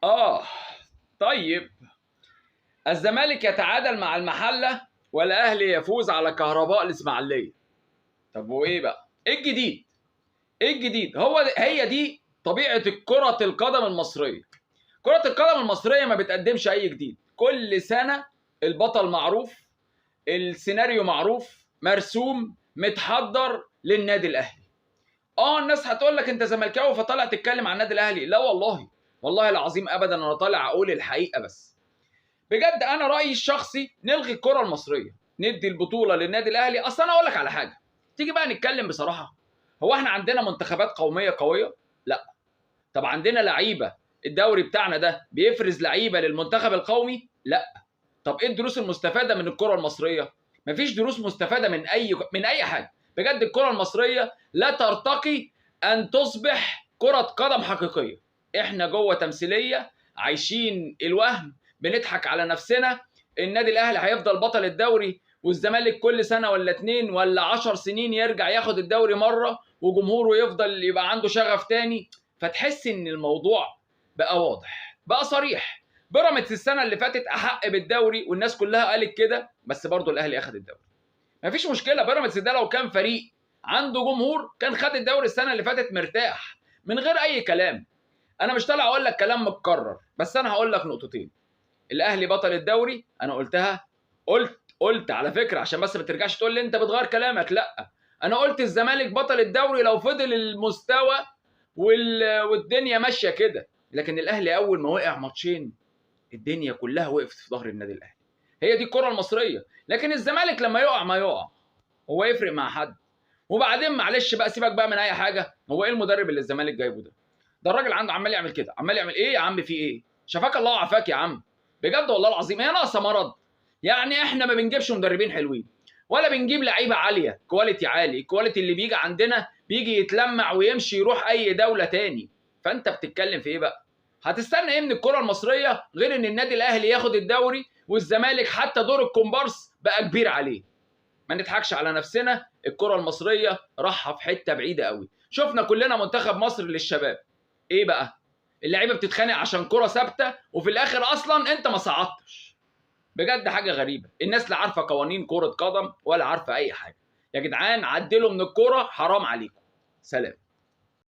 آه طيب، الزمالك يتعادل مع المحلة والأهلي يفوز على كهرباء الإسماعيلية. طب وإيه بقى؟ إيه الجديد؟ إيه الجديد؟ هي دي طبيعة كرة القدم المصرية. كرة القدم المصرية ما بتقدمش أي جديد، كل سنة البطل معروف، السيناريو معروف، مرسوم، متحضر للنادي الأهلي. الناس هتقول لك أنت زملكاوي فطالع تتكلم عن النادي الأهلي. لا والله، والله العظيم أبدا، أنا طالع أقول الحقيقة بس. بجد انا رايي الشخصي نلغي الكره المصريه، ندي البطوله للنادي الاهلي. اصل انا اقول لك على حاجه، تيجي بقى نتكلم بصراحه. هو احنا عندنا منتخبات قوميه قويه؟ لا. طب عندنا لعيبه، الدوري بتاعنا ده بيفرز لعيبه للمنتخب القومي؟ لا. طب ايه الدروس المستفاده من الكره المصريه؟ مفيش دروس مستفاده من اي حاجه. بجد الكره المصريه لا ترتقي ان تصبح كره قدم حقيقيه. احنا جوه تمثيليه، عايشين الوهم، بنضحك على نفسنا. النادي الاهلي هيفضل بطل الدوري، والزمالك كل سنه ولا 2 ولا 10 سنين يرجع ياخد الدوري مره، وجمهوره يفضل يبقى عنده شغف تاني. فتحس ان الموضوع بقى واضح، بقى صريح. بيراميدز السنه اللي فاتت احق بالدوري والناس كلها قالت كده، بس برضه الاهلي اخد الدوري. مفيش مشكله، بيراميدز ده لو كان فريق عنده جمهور كان خد الدوري السنه اللي فاتت مرتاح من غير اي كلام. انا مش طالع اقول لك كلام متكرر، بس انا هقول لك نقطتين. الاهلي بطل الدوري، انا قلتها. قلت على فكره، عشان بس ما ترجعش تقول لي انت بتغير كلامك. لا، انا قلت الزمالك بطل الدوري لو فضل المستوى والدنيا ماشيه كده. لكن الاهلي اول ما وقع ماتشين الدنيا كلها وقفت في ظهر النادي الاهلي. هي دي الكره المصريه. لكن الزمالك لما يقع ما يقع، هو يفرق مع حد؟ وبعدين معلش بقى، سيبك بقى من اي حاجه. هو ايه المدرب اللي الزمالك جايبه ده؟ ده الراجل عنده عمال يعمل كده، عمال يعمل ايه يا عم؟ في ايه؟ شفاك الله وعافاك يا عم. بجد والله العظيم هي ناقصه مرض. يعني احنا ما بنجيبش مدربين حلوين، ولا بنجيب لعيبه عاليه كواليتي عالي. الكواليتي اللي بيجي عندنا بيجي يتلمع ويمشي يروح اي دوله تاني. فانت بتتكلم في ايه بقى؟ هتستنى ايه من الكره المصريه غير ان النادي الاهلي ياخد الدوري، والزمالك حتى دور الكومبارس بقى كبير عليه. ما نضحكش على نفسنا، الكره المصريه راحه في حته بعيده قوي. شفنا كلنا منتخب مصر للشباب، ايه بقى؟ اللعيبه بتتخانق عشان كره ثابته، وفي الاخر اصلا انت ما صعدتش. بجد حاجه غريبه، الناس لا عارفه قوانين كره قدم ولا عارفه اي حاجه. يا جدعان عدلوا من الكوره، حرام عليكم. سلام.